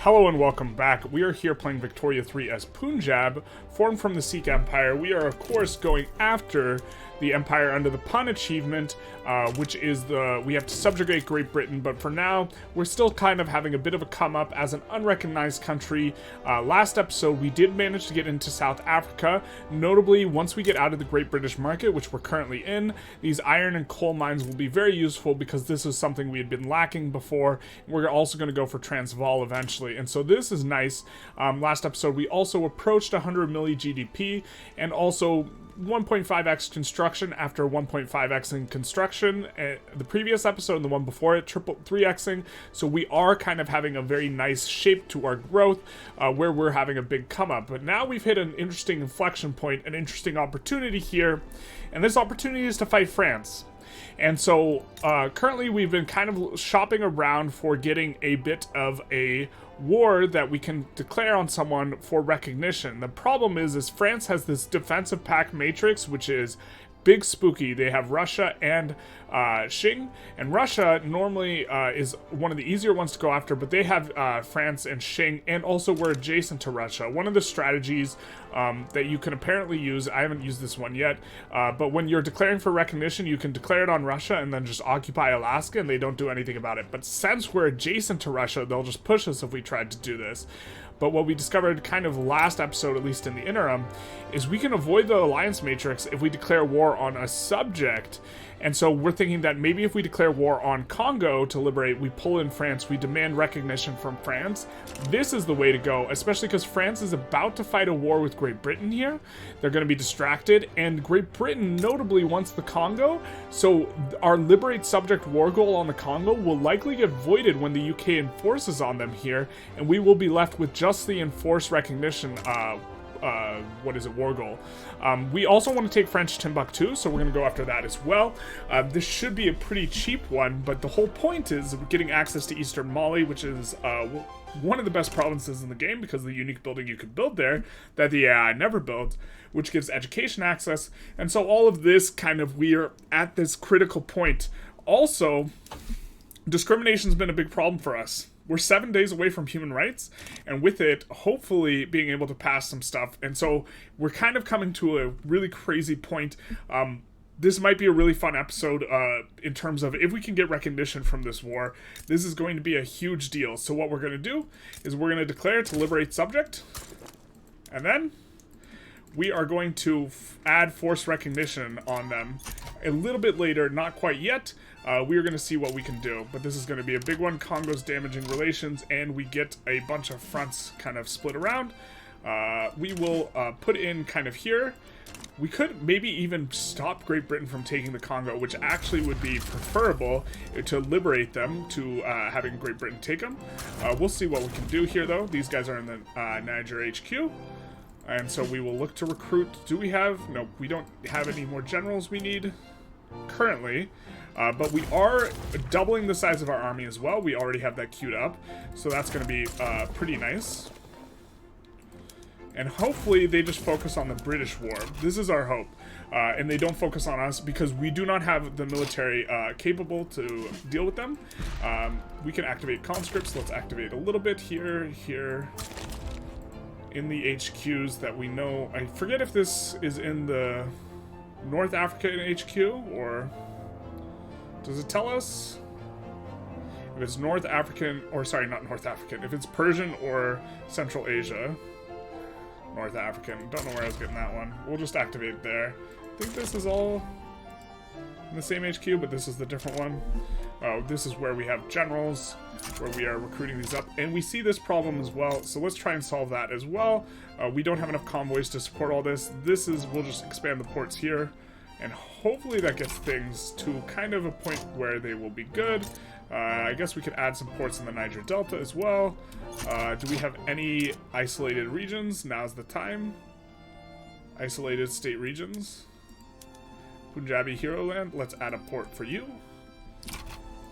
Hello and welcome back. We are here playing Victoria 3 as Punjab, formed from the Sikh Empire. We are, of course, going after the empire under the Pun achievement, which is we have to subjugate Great Britain, but for now, we're still kind of having a bit of a come up as an unrecognized country. Last episode, we did manage to get into South Africa. Notably, once we get out of the Great British market, which we're currently in, these iron and coal mines will be very useful because this is something we had been lacking before. We're also going to go for Transvaal eventually, and so this is nice. Last episode, we also approached 100 milli GDP, and also 1.5x construction after 1.5x in construction. The previous episode and the one before it, 3xing. So we are kind of having a very nice shape to our growth, where we're having a big come up. But now we've hit an interesting inflection point, an interesting opportunity here, and this opportunity is to fight France. And so currently we've been kind of shopping around for getting a bit of a war that we can declare on someone for recognition. The problem is France has this defensive pact matrix, which is big spooky. They have Russia and Qing, and Russia normally is one of the easier ones to go after, but they have France and Qing, and also we're adjacent to Russia. One of the strategies that you can apparently use, I haven't used this one yet, but when you're declaring for recognition, you can declare it on Russia and then just occupy Alaska, and they don't do anything about it. But since we're adjacent to Russia, they'll just push us if we tried to do this. But what we discovered kind of last episode, at least in the interim, is we can avoid the alliance matrix if we declare war on a subject. And so we're thinking that maybe if we declare war on Congo to liberate, we pull in France, we demand recognition from France. This is the way to go, especially because France is about to fight a war with Great Britain here. They're going to be distracted, and Great Britain notably wants the Congo. So our liberate subject war goal on the Congo will likely get voided when the UK enforces on them here, and we will be left with just the enforced recognition war goal. We also want to take French Timbuktu, so we're going to go after that as well. This should be a pretty cheap one, but the whole point is getting access to Eastern Mali, which is one of the best provinces in the game because of the unique building you could build there that the AI never built, which gives education access. And so all of this we're at this critical point. Also, discrimination's been a big problem for us. We're 7 days away from human rights, and with it, hopefully being able to pass some stuff. And so we're kind of coming to a really crazy point. This might be a really fun episode in terms of if we can get recognition from this war. This is going to be a huge deal. So what we're going to do is we're going to declare to liberate subject, and then we are going to add force recognition on them a little bit later, not quite yet. We are going to see what we can do, but this is going to be a big one. Congo's damaging relations, and we get a bunch of fronts kind of split around. We will put in kind of here. We could maybe even stop Great Britain from taking the Congo, which actually would be preferable to liberate them to having Great Britain take them. We'll see what we can do here, though. These guys are in the Niger HQ. And so we will look to recruit. Do we have? No, we don't have any more generals we need currently. But we are doubling the size of our army as well. We already have that queued up. So that's going to be pretty nice. And hopefully they just focus on the British war. This is our hope. And they don't focus on us because we do not have the military capable to deal with them. We can activate conscripts. Let's activate a little bit here. In the HQs that we know. I forget if this is in the North African HQ or does it tell us if it's North African, or sorry, not North African, if it's Persian or Central Asia. North African. Don't know where I was getting that one. We'll just activate it there. I think this is all in the same HQ, but this is the different one. Oh, this is where we have generals, where we are recruiting these up, and we see this problem as well, so let's try and solve that as well. We don't have enough convoys to support all this. We'll just expand the ports here, and hopefully that gets things to kind of a point where they will be good. I guess we could add some ports in the Niger Delta as well. Do we have any isolated regions? Now's the time. Isolated state regions. Punjabi Hero Land, let's add a port for you.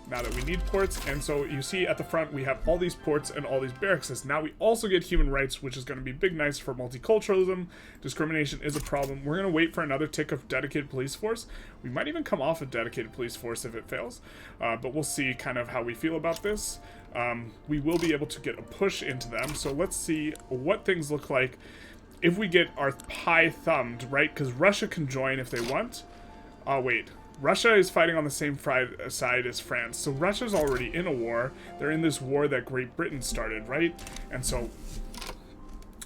Now that we need ports, and so you see at the front we have all these ports and all these barracks. Now we also get human rights, which is going to be big nice for multiculturalism. Discrimination is a problem. We're going to wait for another tick of dedicated police force. We might even come off a dedicated police force if it fails, but we'll see kind of how we feel about this. we will be able to get a push into them. So let's see what things look like if we get our pie thumbed, right? Because Russia can join if they want. Oh, wait. Russia is fighting on the same side as France. So Russia's already in a war. They're in this war that Great Britain started, right? And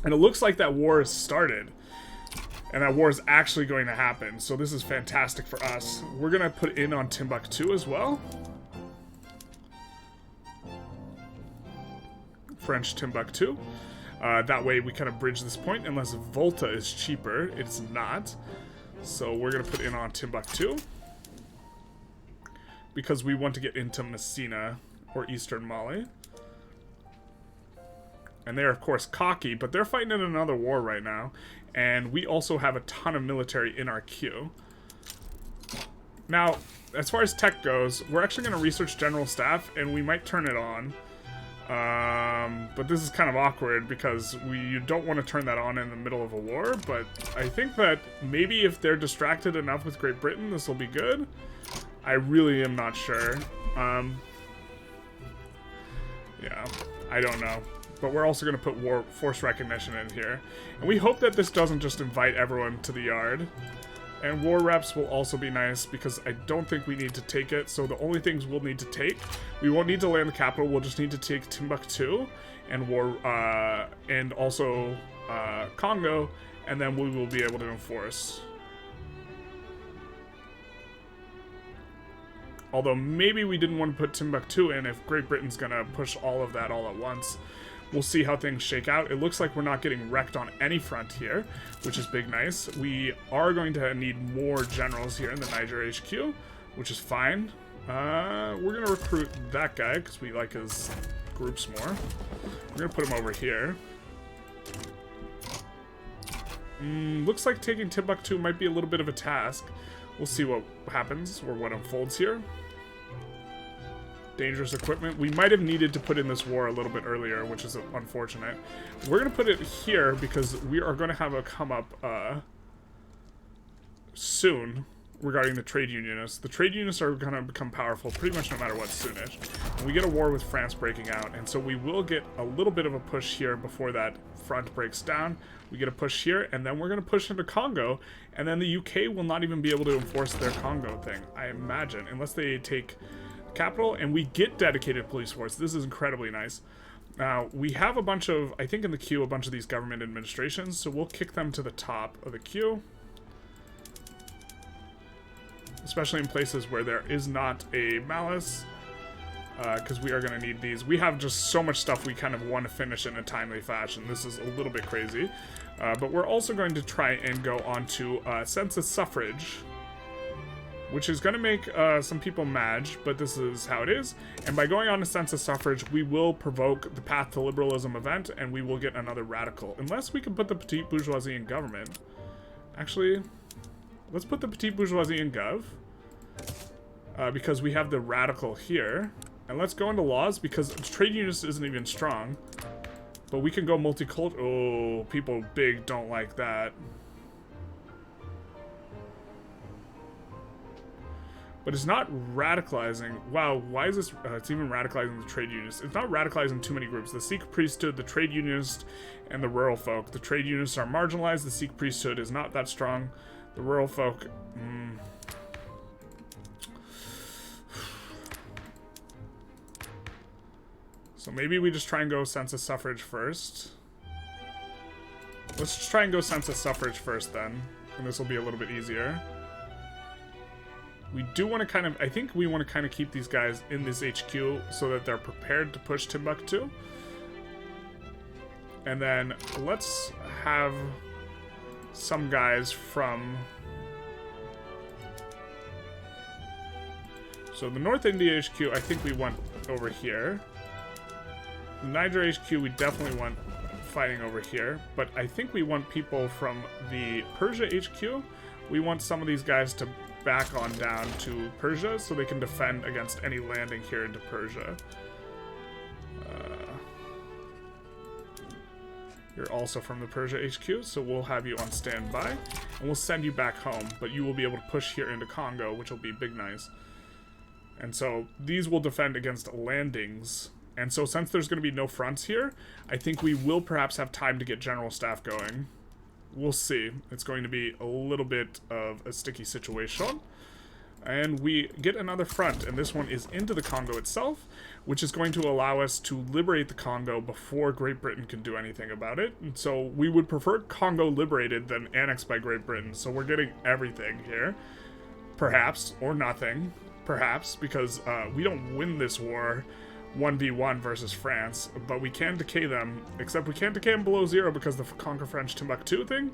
it looks like that war has started. And that war is actually going to happen. So this is fantastic for us. We're going to put in on Timbuktu as well. French Timbuktu. That way we kind of bridge this point. Unless Volta is cheaper. It's not. So we're going to put in on Timbuktu. Because we want to get into Messina or Eastern Mali. And they're, of course, cocky, but they're fighting in another war right now. And we also have a ton of military in our queue. Now, as far as tech goes, we're actually going to research General Staff, and we might turn it on. But this is kind of awkward because you don't want to turn that on in the middle of a war. But I think that maybe if they're distracted enough with Great Britain, this will be good. I really am not sure. Yeah, I don't know. But we're also going to put force recognition in here. And we hope that this doesn't just invite everyone to the yard. And war reps will also be nice because I don't think we need to take it. So the only things we'll need to take, we won't need to land the capital. We'll just need to take Timbuktu and also Congo. And then we will be able to enforce. Although maybe we didn't want to put Timbuktu in if Great Britain's going to push all of that all at once. We'll see how things shake out. It looks like we're not getting wrecked on any front here, which is big nice. We are going to need more generals here in the Niger HQ, which is fine. We're going to recruit that guy because we like his groups more. We're going to put him over here. Looks like taking Timbuktu might be a little bit of a task. We'll see what happens or what unfolds here. Dangerous equipment. We might have needed to put in this war a little bit earlier, which is unfortunate. We're going to put it here because we are going to have a come up soon regarding the trade unionists. The trade unionists are going to become powerful pretty much no matter what soonish. And we get a war with France breaking out, and so we will get a little bit of a push here before that front breaks down. We get a push here, and then we're going to push into Congo, and then the UK will not even be able to enforce their Congo thing, I imagine, unless they take capital, and we get dedicated police force. This is incredibly nice. We have a bunch of, I think in the queue, a bunch of these government administrations, so we'll kick them to the top of the queue. Especially in places where there is not a malice, because we are going to need these. We have just so much stuff we kind of want to finish in a timely fashion. This is a little bit crazy. But we're also going to try and go on to census suffrage, which is going to make some people mad, but this is how it is. And by going on to census suffrage, we will provoke the Path to Liberalism event, and we will get another radical. Unless we can put the petite bourgeoisie in government. Actually, let's put the petite bourgeoisie in gov. Because we have the radical here. And let's go into laws, because trade unionist isn't even strong. But we can go multicultural. Oh, people big don't like that. But it's not radicalizing. Wow, why is this? It's even radicalizing the trade unionists. It's not radicalizing too many groups. The Sikh priesthood, the trade unionists, and the rural folk. The trade unionists are marginalized. The Sikh priesthood is not that strong. The rural folk. So maybe we just try and go census suffrage first. Let's just try and go census suffrage first then. And this will be a little bit easier. We do want to kind of, I think we want to kind of keep these guys in this HQ so that they're prepared to push Timbuktu. And then let's have some guys from... So the North India HQ, I think we want over here. The Niger HQ, we definitely want fighting over here. But I think we want people from the Persia HQ. We want some of these guys to back on down to Persia so they can defend against any landing here into Persia. You're also from the Persia HQ, so we'll have you on standby, and we'll send you back home, but you will be able to push here into Congo, which will be big nice. And so these will defend against landings, And so since there's going to be no fronts here, I think we will perhaps have time to get general staff going. We'll see. It's going to be a little bit of a sticky situation. And we get another front, and this one is into the Congo itself, which is going to allow us to liberate the Congo before Great Britain can do anything about it. And so we would prefer Congo liberated than annexed by Great Britain. So we're getting everything here. Perhaps, or nothing. Perhaps, because we don't win this war 1v1 versus France, but we can decay them, except we can't decay them below 0 because the Conquer French Timbuktu thing.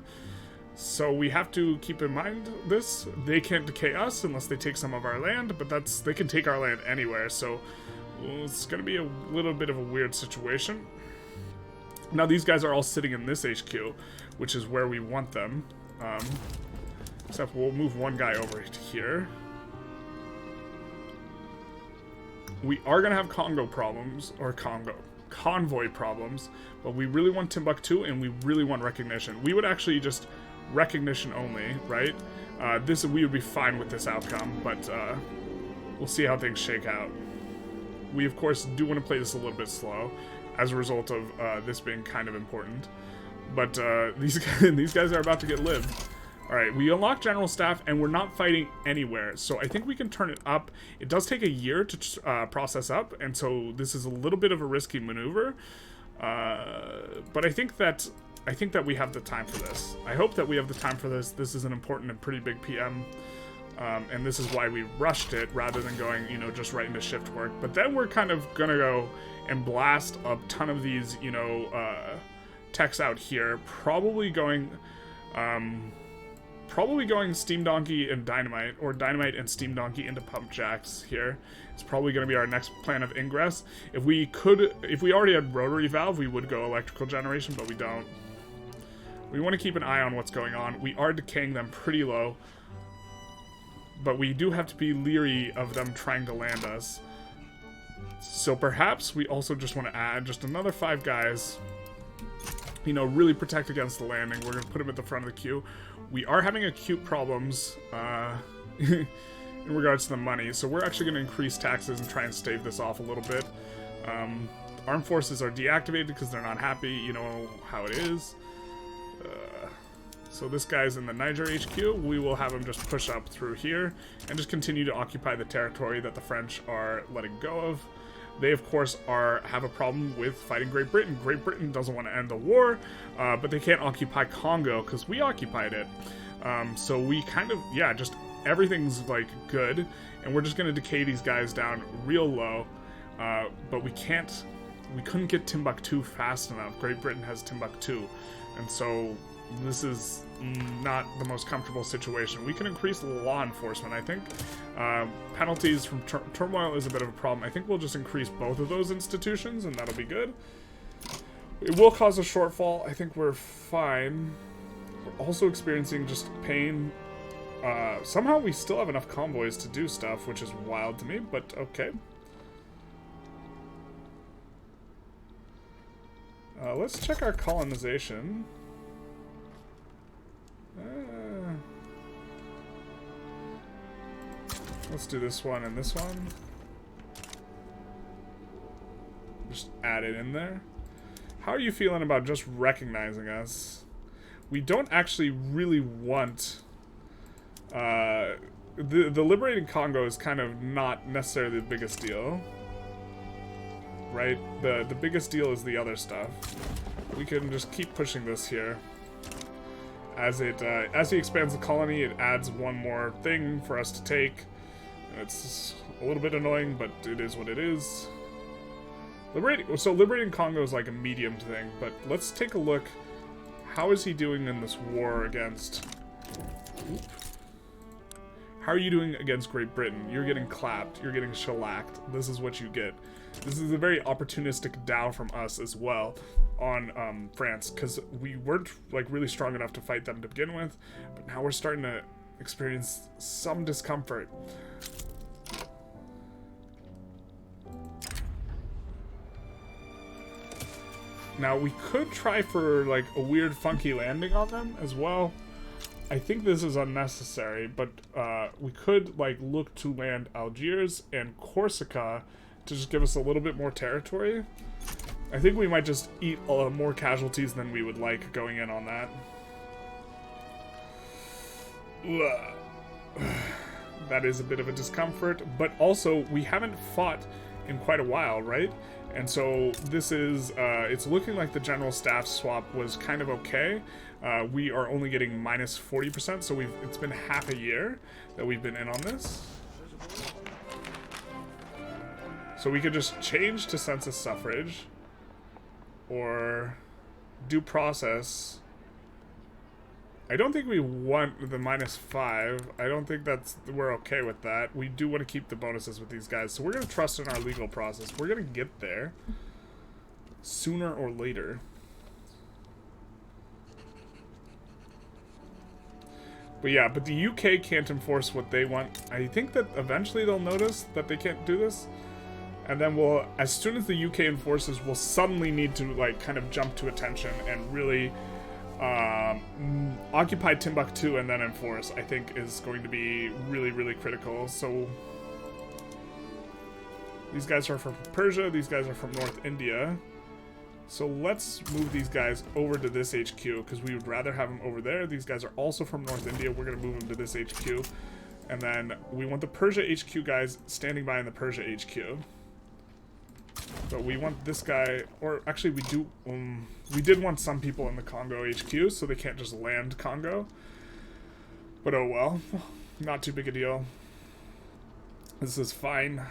So we have to keep in mind this. They can't decay us unless they take some of our land, but they can take our land anywhere, so it's going to be a little bit of a weird situation. Now these guys are all sitting in this HQ, which is where we want them. Except we'll move one guy over to here. We are going to have Congo problems, or convoy problems, but we really want Timbuktu and we really want recognition. We would actually just recognition only, right? We would be fine with this outcome, but we'll see how things shake out. We of course do want to play this a little bit slow as a result of this being kind of important, but these guys are about to get lived. Alright, we unlock general staff and we're not fighting anywhere, so I think we can turn it up. It does take a year to process up, and so this is a little bit of a risky maneuver, but I think that we have the time for this. I hope that we have the time for this. This is an important and pretty big PM, and this is why we rushed it rather than going, you know, just right into shift work. But then we're kind of gonna go and blast a ton of these, you know, techs out here. Probably going Steam Donkey and Dynamite, or Dynamite and Steam Donkey into Pump Jacks here. It's probably going to be our next plan of ingress. If we already had Rotary Valve, we would go Electrical Generation, but we don't. We want to keep an eye on what's going on. We are decaying them pretty low, but we do have to be leery of them trying to land us. So perhaps we also just want to add just another 5 guys, you know, really protect against the landing. We're going to put them at the front of the queue. We are having acute problems in regards to the money, so we're actually going to increase taxes and try and stave this off a little bit. Armed forces are deactivated because they're not happy, you know how it is. So this guy's in the Niger HQ. We will have him just push up through here and just continue to occupy the territory that the French are letting go of. They, of course, have a problem with fighting Great Britain. Great Britain doesn't want to end the war, but they can't occupy Congo because we occupied it. So we kind of, yeah, just everything's, like, good, and we're just going to decay these guys down real low, but we couldn't get Timbuktu fast enough. Great Britain has Timbuktu, and so this is not the most comfortable situation. We can increase law enforcement, I think. Penalties from turmoil is a bit of a problem. I think we'll just increase both of those institutions, and that'll be good. It will cause a shortfall. I think we're fine. We're also experiencing just pain. Somehow we still have enough convoys to do stuff, which is wild to me, but okay. Let's check our colonization. Let's do this one and this one. Just add it in there. How are you feeling about just recognizing us? We don't actually really want... the liberating Congo is kind of not necessarily the biggest deal. Right? The biggest deal is the other stuff. We can just keep pushing this here. As he expands the colony, it adds one more thing for us to take. It's a little bit annoying, but it is what it is. Liberating Congo is like a medium thing, but let's take a look. How is he doing in this war against... How are you doing against Great Britain? You're getting clapped. You're getting shellacked. This is what you get. This is a very opportunistic Dow from us as well on France, because we weren't like really strong enough to fight them to begin with, but now we're starting to experience some discomfort. Now we could try for like a weird funky landing on them as well. I think this is unnecessary, but we could like look to land Algiers and Corsica to just give us a little bit more territory. I think we might just eat more casualties than we would like going in on that. That is a bit of a discomfort, but also we haven't fought in quite a while, right? And so this is, it's looking like the general staff swap was kind of okay. We are only getting minus 40%, so it's been half a year that we've been in on this. So we could just change to census suffrage, or due process. I don't think we want the -5. I don't think we're okay with that. We do want to keep the bonuses with these guys, so we're going to trust in our legal process. We're going to get there sooner or later. But yeah, but the UK can't enforce what they want. I think that eventually they'll notice that they can't do this. And then as soon as the UK enforces, we'll suddenly need to, like, kind of jump to attention and really occupy Timbuktu and then enforce, I think, is going to be really, really critical. So these guys are from Persia, these guys are from North India. So let's move these guys over to this HQ, because we would rather have them over there. These guys are also from North India. We're going to move them to this HQ. And then we want the Persia HQ guys standing by in the Persia HQ. But we want this guy, or actually we did want some people in the Congo HQ, so they can't just land Congo. But oh well, not too big a deal. This is fine.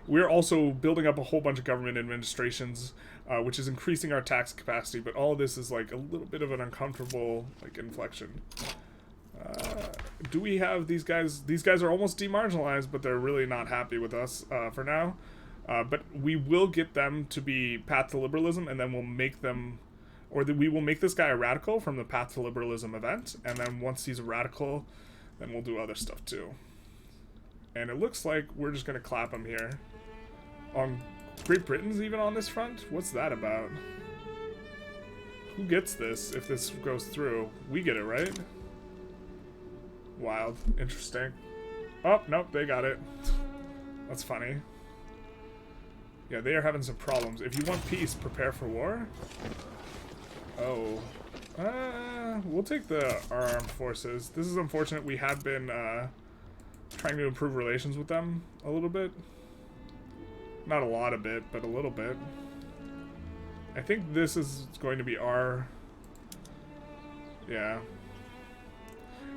We're also building up a whole bunch of government administrations, which is increasing our tax capacity, but all of this is like a little bit of an uncomfortable like inflection. Do we have these guys? These guys are almost demarginalized, but they're really not happy with us for now. But we will get them to be path to liberalism, and then we'll make them, we will make this guy a radical from the path to liberalism event, and then once he's a radical, then we'll do other stuff too. And it looks like we're just going to clap him here. Great Britain's even on this front? What's that about? Who gets this if this goes through? We get it, right? Wild. Interesting. Oh, nope, they got it. That's funny. Yeah, they are having some problems. If you want peace, prepare for war. Oh. We'll take our armed forces. This is unfortunate. We have been trying to improve relations with them a little bit. Not a lot of it, but a little bit. I think this is going to be our... Yeah.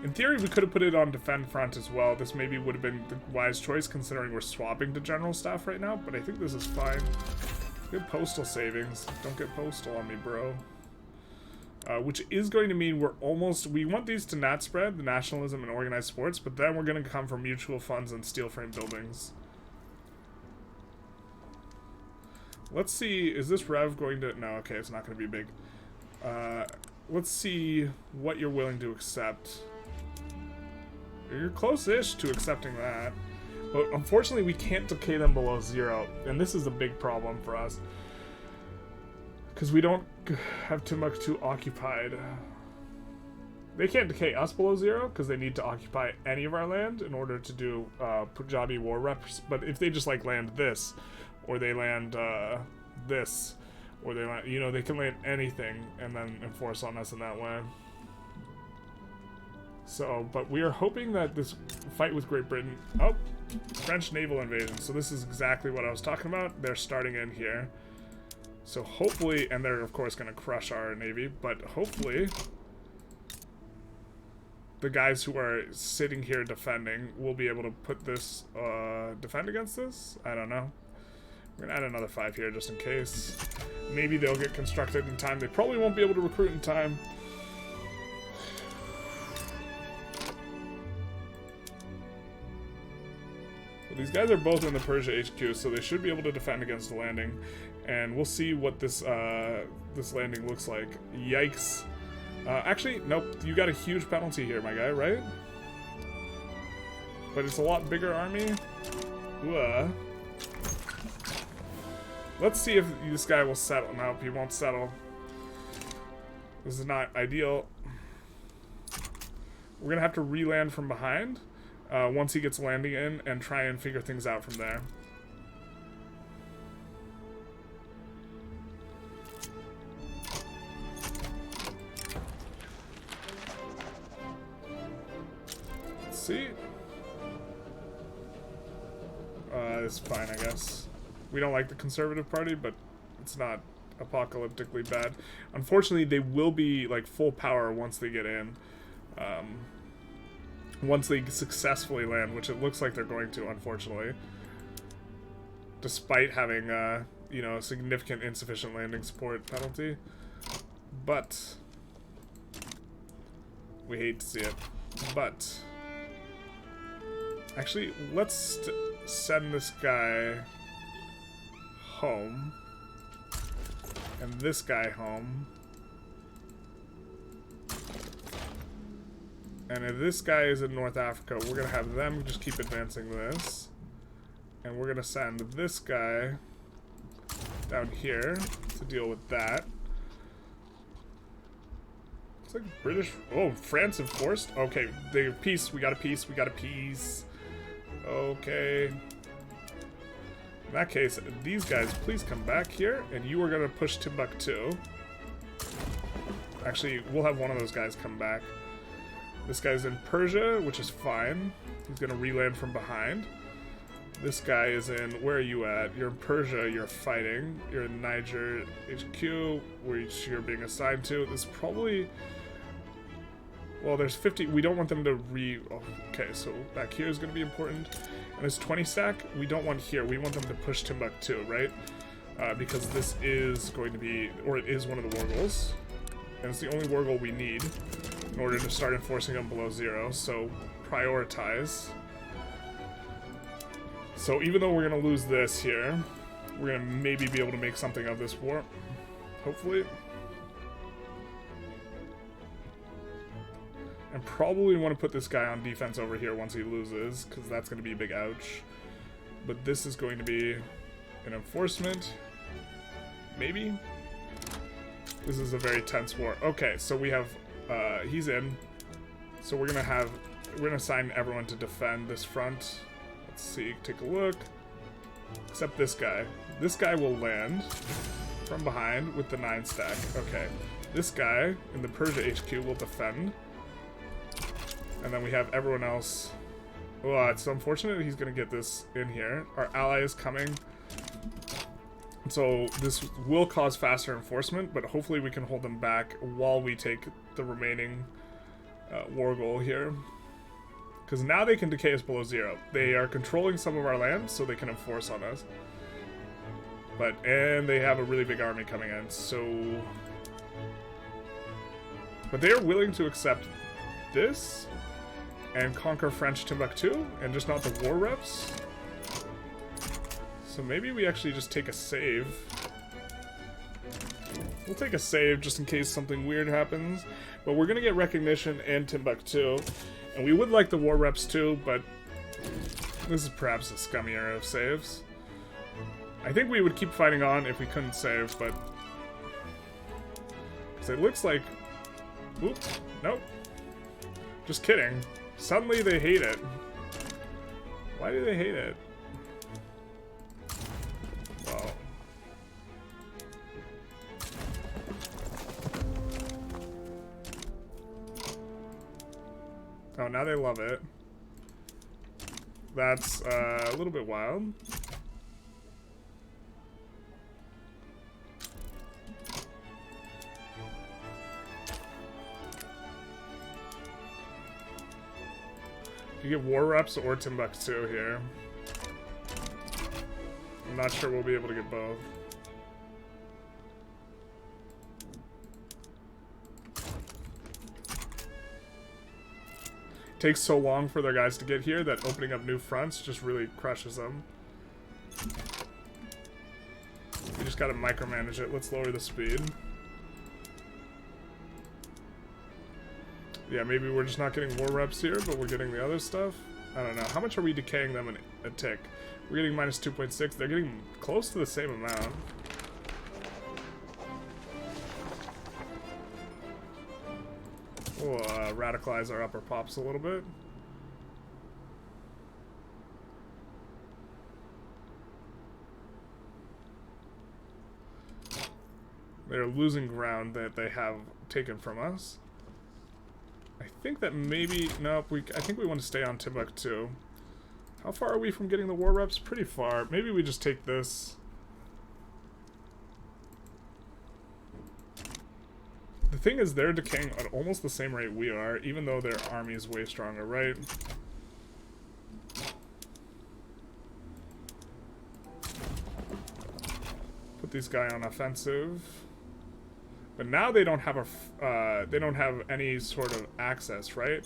In theory, we could have put it on defend front as well. This maybe would have been the wise choice, considering we're swapping to general staff right now, but I think this is fine. Good postal savings. Don't get postal on me, bro. Which is going to mean we want these to nat spread, the nationalism and organized sports, but then we're going to come from mutual funds and steel frame buildings. Let's see, is this rev going to... No, okay, it's not going to be big. Let's see what you're willing to accept. You're close-ish to accepting that. But unfortunately, we can't decay them below 0. And this is a big problem for us. Because we don't have Timbuktu occupied. They can't decay us below 0, because they need to occupy any of our land in order to do Punjabi war reps. But if they just, like, land this, or they land this, or they land, you know, they can land anything and then enforce on us in that way. So, but we are hoping that this fight with Great Britain... Oh, French naval invasion. So this is exactly what I was talking about. They're starting in here. So hopefully, and they're of course going to crush our navy, but hopefully the guys who are sitting here defending will be able to put this, defend against this? I don't know. We're going to add another 5 here just in case. Maybe they'll get constructed in time. They probably won't be able to recruit in time. Well, these guys are both in the Persia HQ, so they should be able to defend against the landing. And we'll see what this this landing looks like. Yikes. Actually, nope. You got a huge penalty here, my guy, right? But it's a lot bigger army. Let's see if this guy will settle. Nope, he won't settle. This is not ideal. We're going to have to re-land from behind once he gets landing in and try and figure things out from there. see. It's fine, I guess. We don't like the Conservative Party, but it's not apocalyptically bad. Unfortunately, they will be like full power once they get in. Once they successfully land, which it looks like they're going to, unfortunately. Despite having, you know, significant insufficient landing support penalty. But we hate to see it. But actually, let's send this guy home. And this guy home. And if this guy is in North Africa, we're going to have them just keep advancing this. And we're going to send this guy down here to deal with that. It's like British... Oh, France enforced? Okay, they have peace. We got a peace. We got a peace. Okay. In that case, these guys, please come back here. And you are going to push Timbuktu. Actually, we'll have one of those guys come back. This guy's in Persia, which is fine. He's going to reland from behind. This guy is in... Where are you at? You're in Persia. You're fighting. You're in Niger HQ, which you're being assigned to. This is probably... Well, there's 50... We don't want them to Oh, okay, so back here is going to be important. And this 20 stack, we don't want here. We want them to push Timbuktu, right? Because this is going to be... Or it is one of the war goals. And it's the only war goal we need in order to start enforcing them below 0. So, prioritize. So, even though we're going to lose this here, we're going to maybe be able to make something of this war. Hopefully. And probably want to put this guy on defense over here once he loses, because that's going to be a big ouch. But this is going to be an enforcement. Maybe? This is a very tense war. Okay, so we have... he's in. So we're going to assign everyone to defend this front. Let's see, take a look. Except this guy. This guy will land from behind with the 9 stack. Okay. This guy in the Persia HQ will defend. And then we have everyone else. Oh, it's unfortunate he's going to get this in here. Our ally is coming. So this will cause faster enforcement, but hopefully we can hold them back while we take the remaining war goal here. Because now they can decay us below 0. They are controlling some of our land, so they can enforce on us. And they have a really big army coming in, so... But they are willing to accept this and conquer French Timbuktu and just not the war reps. So maybe we actually just take a save. We'll take a save just in case something weird happens. But we're going to get recognition and Timbuktu. And we would like the war reps too, but this is perhaps a scummier of saves. I think we would keep fighting on if we couldn't save, but... Because it looks like... Oop, nope. Just kidding. Suddenly they hate it. Why do they hate it? Well... Oh, now they love it. That's a little bit wild. You get war reps or Timbuktu here. I'm not sure we'll be able to get both. Takes so long for their guys to get here that opening up new fronts just really crushes them. We just gotta micromanage it. Let's lower the speed. Yeah, maybe we're just not getting war reps here, but we're getting the other stuff. I don't know. How much are we decaying them in a tick? We're getting minus 2.6. They're getting close to the same amount. We'll radicalize our upper pops a little bit. They're losing ground that they have taken from us. I think that maybe... Nope, I think we want to stay on Timbuktu. How far are we from getting the war reps? Pretty far. Maybe we just take this. The thing is, they're decaying at almost the same rate we are, even though their army is way stronger, right? Put this guy on offensive. But now they don't have any sort of access, right?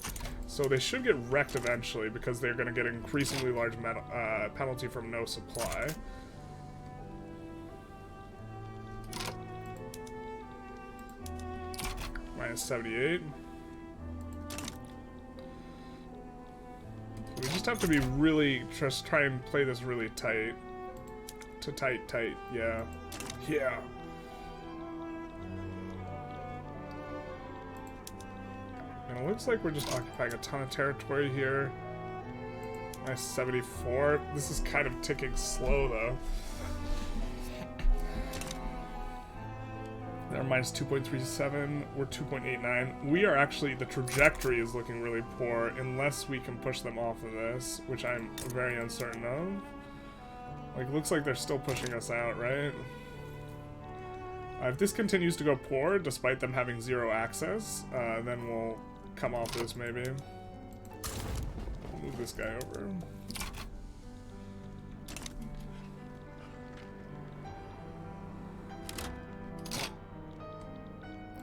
So they should get wrecked eventually because they're going to get increasingly large penalty from no supply. Minus 78. We just have to be really, just try and play this really tight. Tight, yeah. Yeah. And it looks like we're just occupying a ton of territory here. Nice 74. This is kind of ticking slow, though. They're minus 2.37. We're 2.89. We are actually... The trajectory is looking really poor unless we can push them off of this, which I'm very uncertain of. Like, looks like they're still pushing us out, right? If this continues to go poor, despite them having zero access, then we'll come off this, maybe. Move this guy over.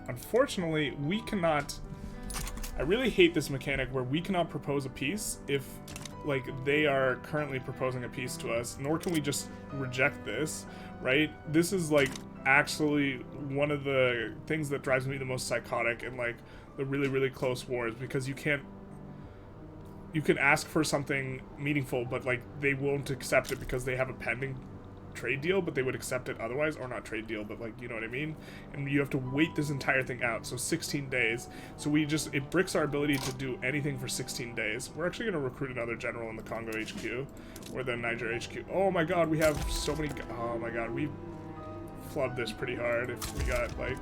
Unfortunately, we cannot... I really hate this mechanic where we cannot propose a peace if... like, they are currently proposing a peace to us, nor can we just reject this, right? This is, like, actually one of the things that drives me the most psychotic in, like, the really, really close wars, because you can't... You can ask for something meaningful, but, like, they won't accept it because they have a pending trade deal, but they would accept it otherwise, or not trade deal, but, like, you know what I mean? And you have to wait this entire thing out, so 16 days. So we just, it bricks our ability to do anything for 16 days. We're actually going to recruit another general in the Congo HQ, or the Niger HQ. Oh my god, we have so many, oh my god, we flubbed this pretty hard if we got, like,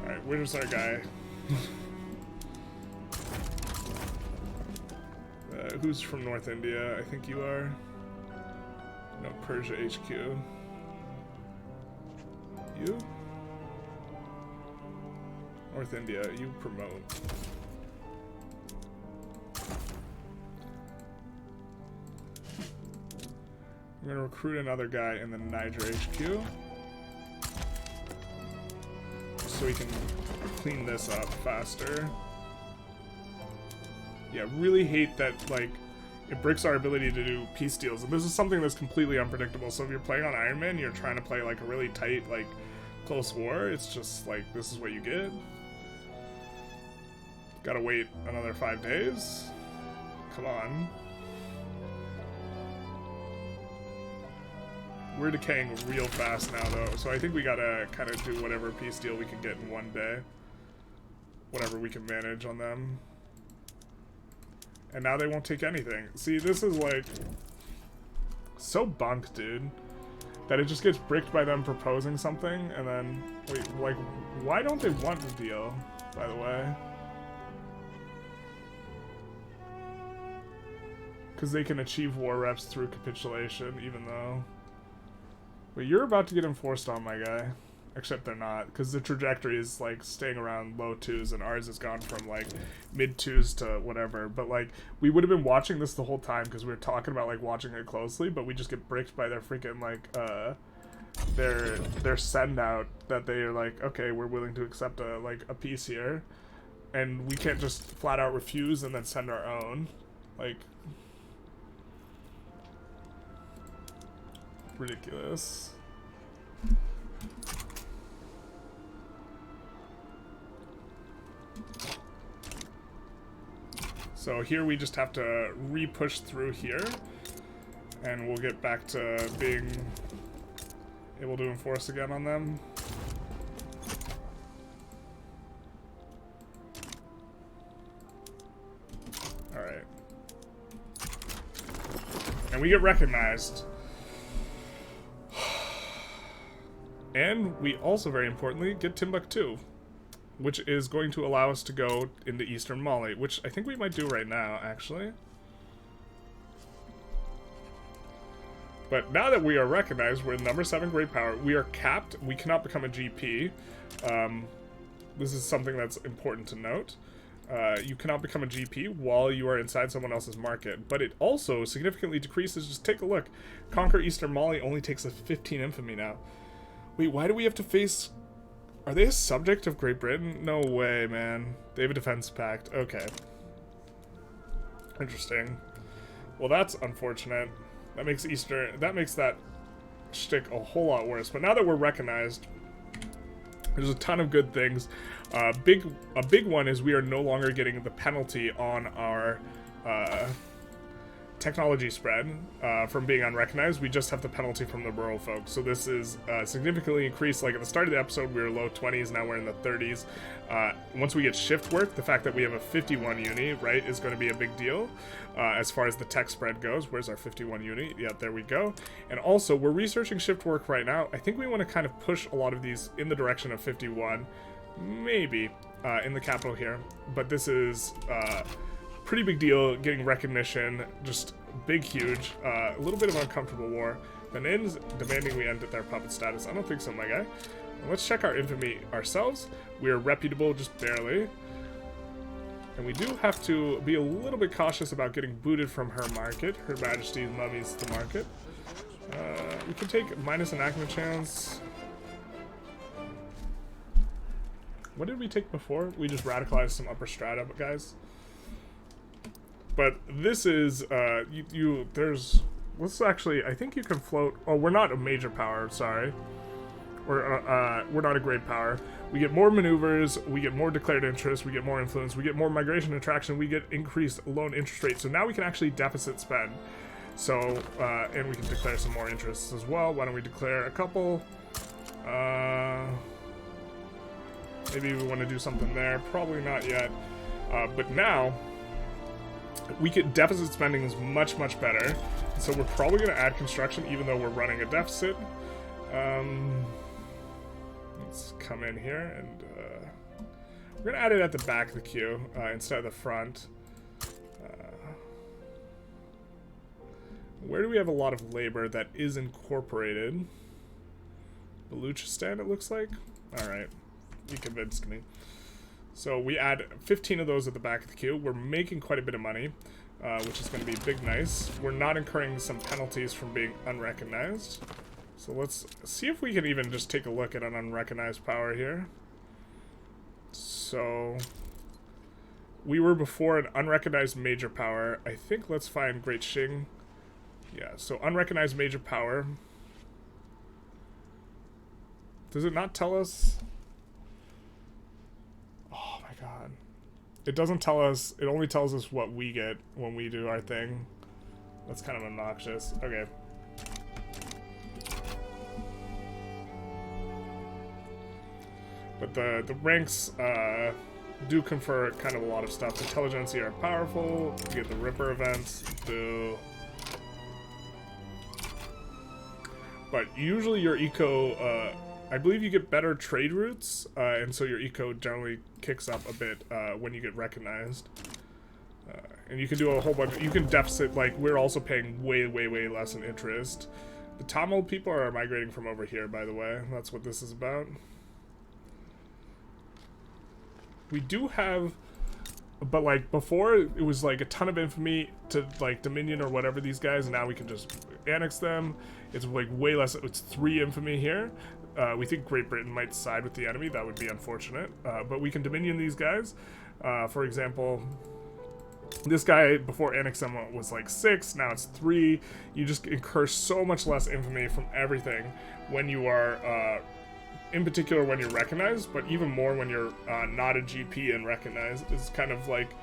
alright, where's our guy? Who's from North India? I think you are. No, Persia HQ. You? North India, you promote. I'm gonna recruit another guy in the Niger HQ. So we can clean this up faster. Yeah, really hate that, like, it bricks our ability to do peace deals. And this is something that's completely unpredictable. So if you're playing on Iron Man, you're trying to play, like, a really tight, like, close war. It's just, like, this is what you get. Gotta wait another 5 days. Come on. We're decaying real fast now, though. So I think we gotta kind of do whatever peace deal we can get in one day. Whatever we can manage on them. And now they won't take anything. See, this is, like, so bunk, dude. That it just gets bricked by them proposing something, and then... Wait, like, why don't they want the deal, by the way? Because they can achieve war reps through capitulation, even though... But you're about to get enforced on, my guy. Except they're not, because the trajectory is, like, staying around low 2s, and ours has gone from, like, mid 2s to whatever. But, like, we would have been watching this the whole time, because we were talking about, like, watching it closely, but we just get bricked by their freaking, like, their send-out, that they are like, okay, we're willing to accept a peace here, and we can't just flat-out refuse and then send our own. Like, ridiculous. So here we just have to re-push through here, and we'll get back to being able to enforce again on them. Alright. And we get recognized. And we also, very importantly, get Timbuktu. which is going to allow us to go into Eastern Mali, which I think we might do right now, actually. But now that we are recognized, we're number 7 great power. We are capped. We cannot become a GP. This is something that's important to note. You cannot become a GP while you are inside someone else's market. But it also significantly decreases. Just take a look. Conquer Eastern Mali only takes us 15 infamy now. Wait, why do we have to face... Are they a subject of Great Britain? No way, man. They have a defense pact. Okay. Interesting. Well, that's unfortunate. That makes that shtick a whole lot worse. But now that we're recognized, there's a ton of good things. A big one is we are no longer getting the penalty on our technology spread from being unrecognized. We just have the penalty from the rural folks. So this is significantly increased. Like at the start of the episode, we were low 20s. Now we're in the 30s. Once we get shift work, the fact that we have a 51 uni, right, is going to be a big deal as far as the tech spread goes. Where's our 51 uni? Yeah, there we go. And also, we're researching shift work right now. I think we want to kind of push a lot of these in the direction of 51, maybe in the capital here. But this is... pretty big deal, getting recognition, just big, huge, a little bit of uncomfortable war. Benin's demanding we end at their puppet status. I don't think so, my guy. Let's check our infamy ourselves. We are reputable, just barely. And we do have to be a little bit cautious about getting booted from her market. Her Majesty's Mummy's the market. We can take minus enactment chance. What did we take before? We just radicalized some upper strata, guys. But this is, let's actually, I think you can float, oh, we're not a major power, sorry. We're not a great power. We get more maneuvers, we get more declared interest, we get more influence, we get more migration attraction, we get increased loan interest rate. So now we can actually deficit spend. So, and we can declare some more interests as well. Why don't we declare a couple? Maybe we want to do something there. Probably not yet. But now... we get deficit spending is much, much better. So we're probably going to add construction even though we're running a deficit. Let's come in here and we're going to add it at the back of the queue instead of the front. Where do we have a lot of labor that is incorporated? Baluchistan, it looks like. Alright, you convinced me. So we add 15 of those at the back of the queue. We're making quite a bit of money, which is going to be big nice. We're not incurring some penalties from being unrecognized. So let's see if we can even just take a look at an unrecognized power here. So we were before an unrecognized major power. I think let's find Great Qing. Yeah, so unrecognized major power. Does it not tell us... God. It doesn't tell us, it only tells us what we get when we do our thing. That's kind of obnoxious. Okay. But the ranks do confer kind of a lot of stuff. Intelligentsia are powerful. You get the Ripper events. But usually your eco... I believe you get better trade routes, and so your eco generally kicks up a bit when you get recognized. And you can do a whole bunch, you can deficit, like, we're also paying way, way, way less in interest. The Tamil people are migrating from over here, by the way. That's what this is about. We do have, but like before, it was like a ton of infamy to like Dominion or whatever these guys, and now we can just annex them. It's like way less, it's 3 infamy here. We think Great Britain might side with the enemy. That would be unfortunate. But we can Dominion these guys. For example, this guy before annexing was like 6. Now it's 3. You just incur so much less infamy from everything when you are, in particular when you're recognized, but even more when you're not a GP and recognized. It's kind of like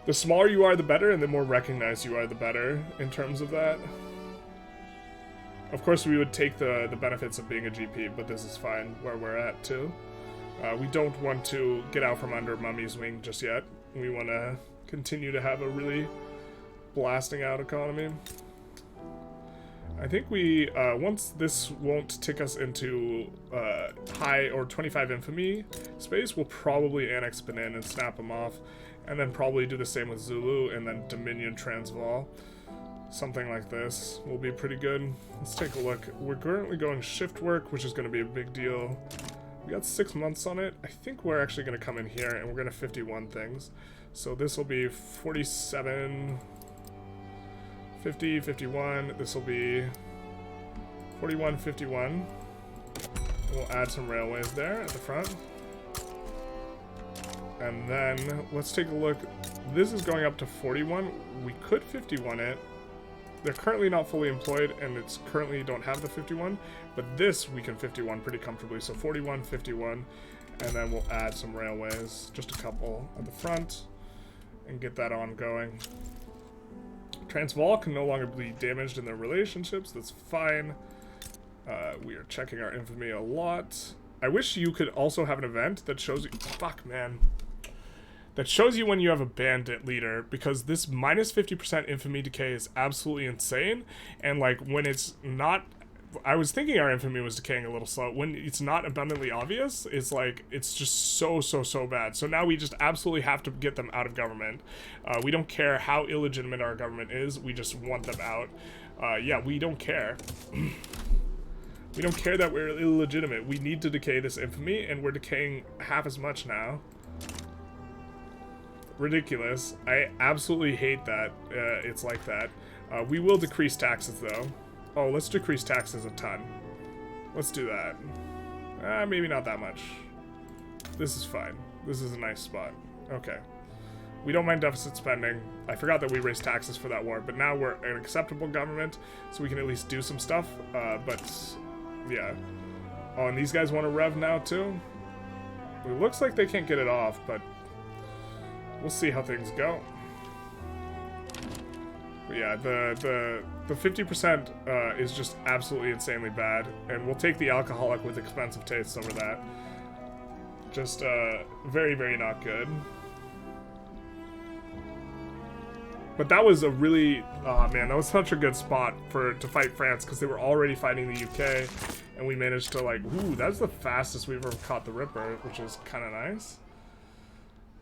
the smaller you are, the better, and the more recognized you are, the better in terms of that. Of course, we would take the benefits of being a GP, but this is fine where we're at, too. We don't want to get out from under Mummy's wing just yet. We want to continue to have a really blasting out economy. I think we, once this won't tick us into high or 25 infamy space, we'll probably annex Benin and snap them off, and then probably do the same with Zulu, and then Dominion Transvaal. Something like this will be pretty good. Let's take a look. We're currently going shift work, which is going to be a big deal. We got 6 months on it. I think we're actually going to come in here, and we're going to 51 things. So this will be 47... 50, 51, this will be 41, 51. We'll add some railways there at the front. And then, let's take a look. This is going up to 41. We could 51 it. They're currently not fully employed, and it's currently don't have the 51. But this, we can 51 pretty comfortably. So 41, 51, and then we'll add some railways. Just a couple at the front, and get that ongoing. Transvaal can no longer be damaged in their relationships. That's fine. We are checking our infamy a lot. I wish you could also have an event that shows you... Fuck, man. That shows you when you have a bandit leader, because this minus 50% infamy decay is absolutely insane. And, like, when it's not... I was thinking our infamy was decaying a little slow. When it's not abundantly obvious, it's like, it's just so bad. So now we just absolutely have to get them out of government. We don't care how illegitimate our government is, we just want them out. Yeah, we don't care. We don't care that we're illegitimate. We need to decay this infamy, and we're decaying half as much now. Ridiculous. I absolutely hate that it's like that. We will decrease taxes, though. Oh, let's decrease taxes a ton. Let's do that. Maybe not that much. This is fine. This is a nice spot. Okay. We don't mind deficit spending. I forgot that we raised taxes for that war, but now we're an acceptable government, so we can at least do some stuff. But, yeah. Oh, and these guys want to rev now, too? It looks like they can't get it off, but we'll see how things go. But yeah, the 50% is just absolutely insanely bad, and we'll take the alcoholic with expensive tastes over that. Just very not good. But that was a really, oh man, that was such a good spot to fight France, because they were already fighting the UK, and we managed to, like, ooh, that's the fastest we've ever caught the Ripper, which is kind of nice.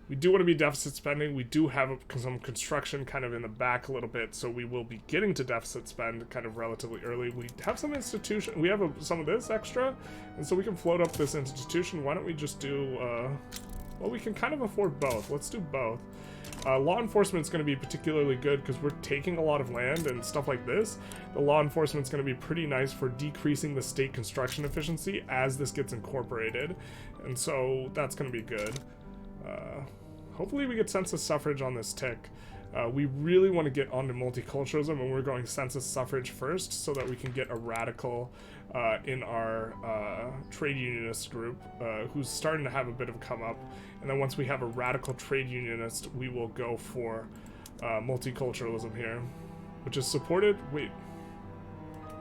We do want to be deficit spending. We do have some construction kind of in the back a little bit, so we will be getting to deficit spend kind of relatively early. We have some institution. We have some of this extra, and so we can float up this institution. Why don't we just do, well, we can kind of afford both. Let's do both. Law enforcement is going to be particularly good because we're taking a lot of land and stuff like this. The law enforcement is going to be pretty nice for decreasing the state construction efficiency as this gets incorporated, and so that's going to be good. Hopefully we get census suffrage on this tick. We really want to get onto multiculturalism, and we're going census suffrage first so that we can get a radical in our trade unionist group who's starting to have a bit of a come up. And then once we have a radical trade unionist, we will go for multiculturalism here, which is supported. Wait,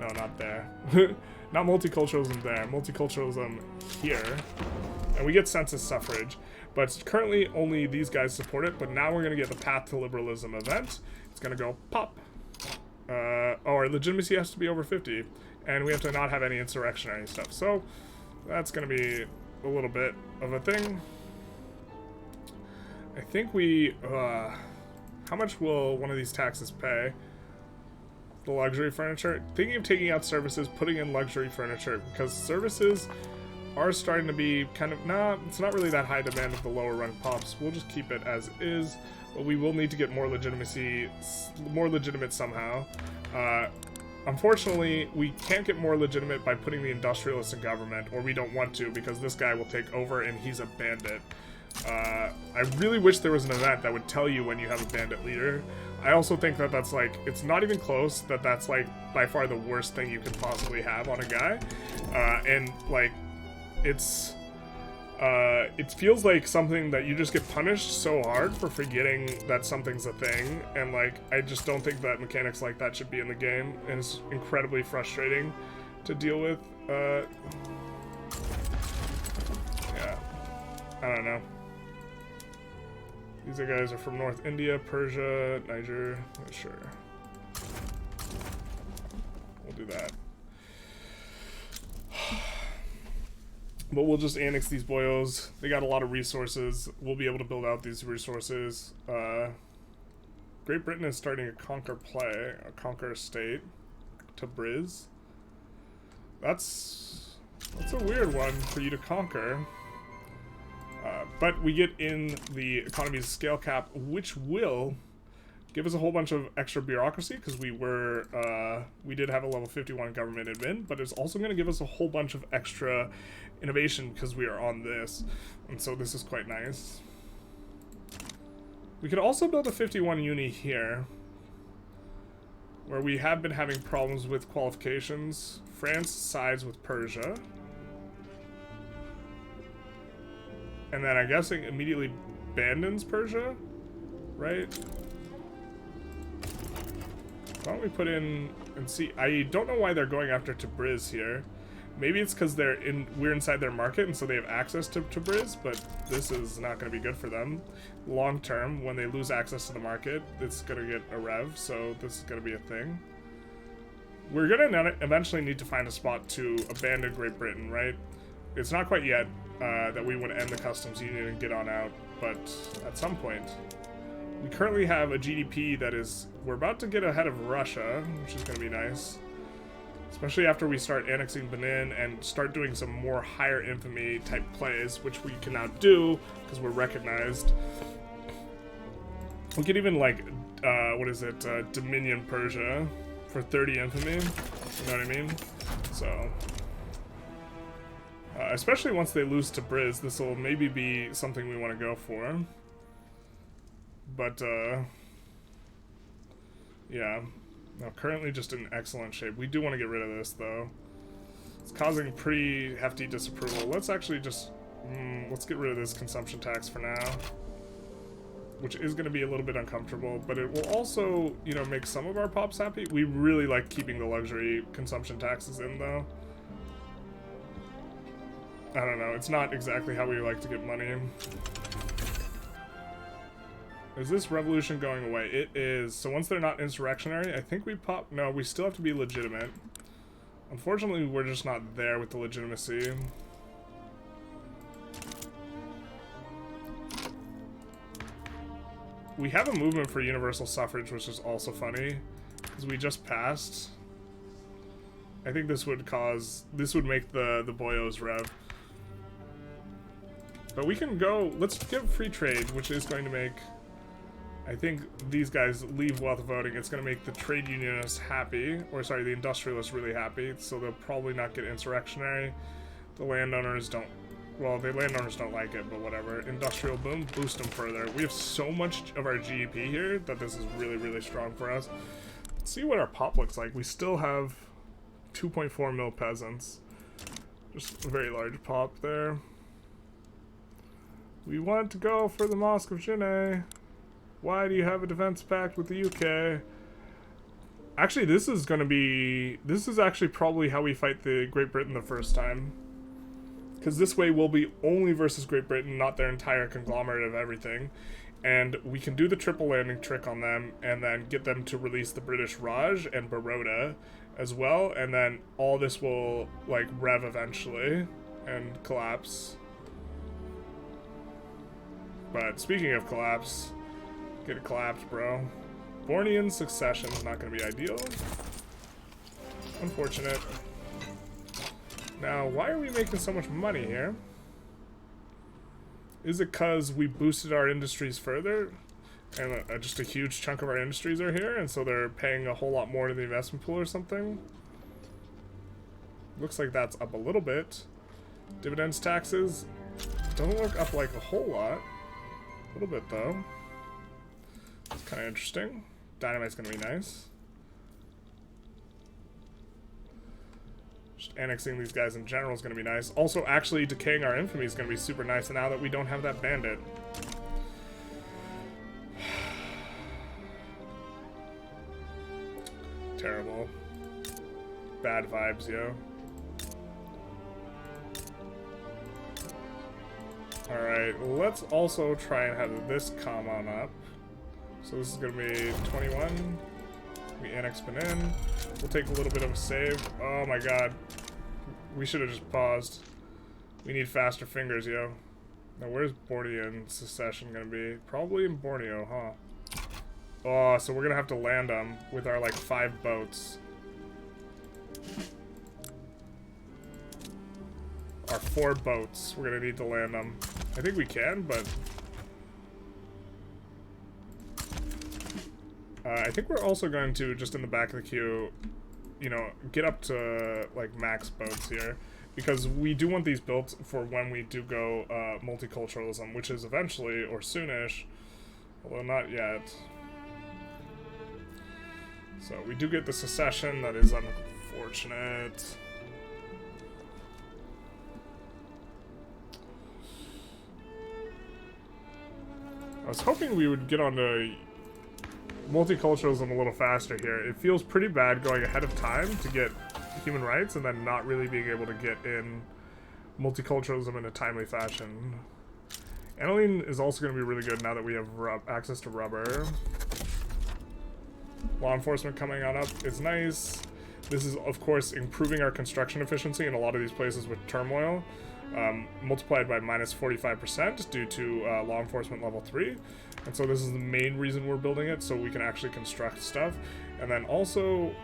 no, not there. Not multiculturalism there. Multiculturalism here. And we get census suffrage. But currently only these guys support it, but now we're going to get the Path to Liberalism event. It's going to go pop. Our legitimacy has to be over 50, and we have to not have any insurrectionary stuff. So that's going to be a little bit of a thing. I think we, how much will one of these taxes pay? The luxury furniture? Thinking of taking out services, putting in luxury furniture, because services are starting to be kind of, nah, it's not really that high demand of the lower rung pops. We'll just keep it as is, but we will need to get more legitimacy, more legitimate somehow. Unfortunately, we can't get more legitimate by putting the industrialists in government, or we don't want to, because this guy will take over and he's a bandit. I really wish there was an event that would tell you when you have a bandit leader. I also think that that's like, it's not even close, that that's like by far the worst thing you could possibly have on a guy. And like, it feels like something that you just get punished so hard for forgetting that something's a thing, and like, I just don't think that mechanics like that should be in the game, and it's incredibly frustrating to deal with. Yeah, I don't know. These guys are from North India, Persia, Niger, sure. We'll do that. But we'll just annex these boyos. They got a lot of resources. We'll be able to build out these resources. Great Britain is starting a conquer state. Tabriz. That's a weird one for you to conquer. But we get in the economy's scale cap, which will give us a whole bunch of extra bureaucracy, because we did have a level 51 government admin, but it's also going to give us a whole bunch of extra innovation because we are on this, and so this is quite nice. We could also build a 51 uni here, where we have been having problems with qualifications. France sides with Persia. And then I'm guessing immediately abandons Persia, right? Why don't we put in and see? I don't know why they're going after Tabriz here. Maybe it's because we're inside their market and so they have access to Tabriz, but this is not going to be good for them. Long term, when they lose access to the market, it's going to get a rev, so this is going to be a thing. We're going to eventually need to find a spot to abandon Great Britain, right? It's not quite yet that we want to end the customs union and get on out, but at some point. We currently have a GDP that is... We're about to get ahead of Russia, which is going to be nice. Especially after we start annexing Benin and start doing some more higher infamy type plays, which we can now do because we're recognized. We could even, like, Dominion Persia for 30 infamy. You know what I mean? So... especially once they lose to Briz, this will maybe be something we want to go for. But, yeah. No, currently just in excellent shape. We do want to get rid of this, though. It's causing pretty hefty disapproval. Let's actually just... let's get rid of this consumption tax for now. Which is going to be a little bit uncomfortable, but it will also, you know, make some of our pops happy. We really like keeping the luxury consumption taxes in, though. I don't know, it's not exactly how we like to get money. Is this revolution going away? It is. So once they're not insurrectionary, I think we pop... No, we still have to be legitimate. Unfortunately, we're just not there with the legitimacy. We have a movement for universal suffrage, which is also funny, because we just passed. I think this would make the boyos rev. But we can go, let's give free trade, which is going to make, I think these guys leave wealth voting. It's going to make the trade unionists happy, or sorry, the industrialists really happy, so they'll probably not get insurrectionary. The landowners don't, well, the landowners don't like it, but whatever. Industrial boom, boost them further. We have so much of our GDP here that this is really, really strong for us. Let's see what our pop looks like. We still have 2.4 mil peasants. Just a very large pop there. We want to go for the Mosque of Djenne. Why do you have a defense pact with the UK? Actually, this is actually probably how we fight the Great Britain the first time. Because this way we'll be only versus Great Britain, not their entire conglomerate of everything. And we can do the triple landing trick on them and then get them to release the British Raj and Baroda as well. And then all this will, like, rev eventually and collapse. But speaking of collapse, get it collapsed, bro. Bornean succession is not going to be ideal. Unfortunate. Now, why are we making so much money here? Is it because we boosted our industries further? And just a huge chunk of our industries are here, and so they're paying a whole lot more to the investment pool or something? Looks like that's up a little bit. Dividends taxes doesn't look up like a whole lot. A little bit, though. It's kind of interesting. Dynamite's going to be nice. Just annexing these guys in general is going to be nice. Also, actually decaying our infamy is going to be super nice now that we don't have that bandit. Terrible. Bad vibes, yo. Alright, let's also try and have this come on up. So this is going to be 21. We annex Benin. We'll take a little bit of a save. Oh my god. We should have just paused. We need faster fingers, yo. Now, where's Borneo and secession gonna be? Probably in Borneo, huh? Oh, so we're gonna have to land them with our, like, 5 boats. Our 4 boats. We're gonna need to land them. I think we can, but... I think we're also going to, just in the back of the queue, you know, get up to, like, max boats here. Because we do want these built for when we do go multiculturalism, which is eventually, or soonish, although not yet. So we do get the secession, that is unfortunate. I was hoping we would get onto multiculturalism a little faster here. It feels pretty bad going ahead of time to get human rights and then not really being able to get in multiculturalism in a timely fashion. Aniline is also going to be really good now that we have access to rubber. Law enforcement coming on up is nice. This is, of course, improving our construction efficiency in a lot of these places with turmoil. Multiplied by minus 45% due to law enforcement level 3. And so this is the main reason we're building it, so we can actually construct stuff. And then also,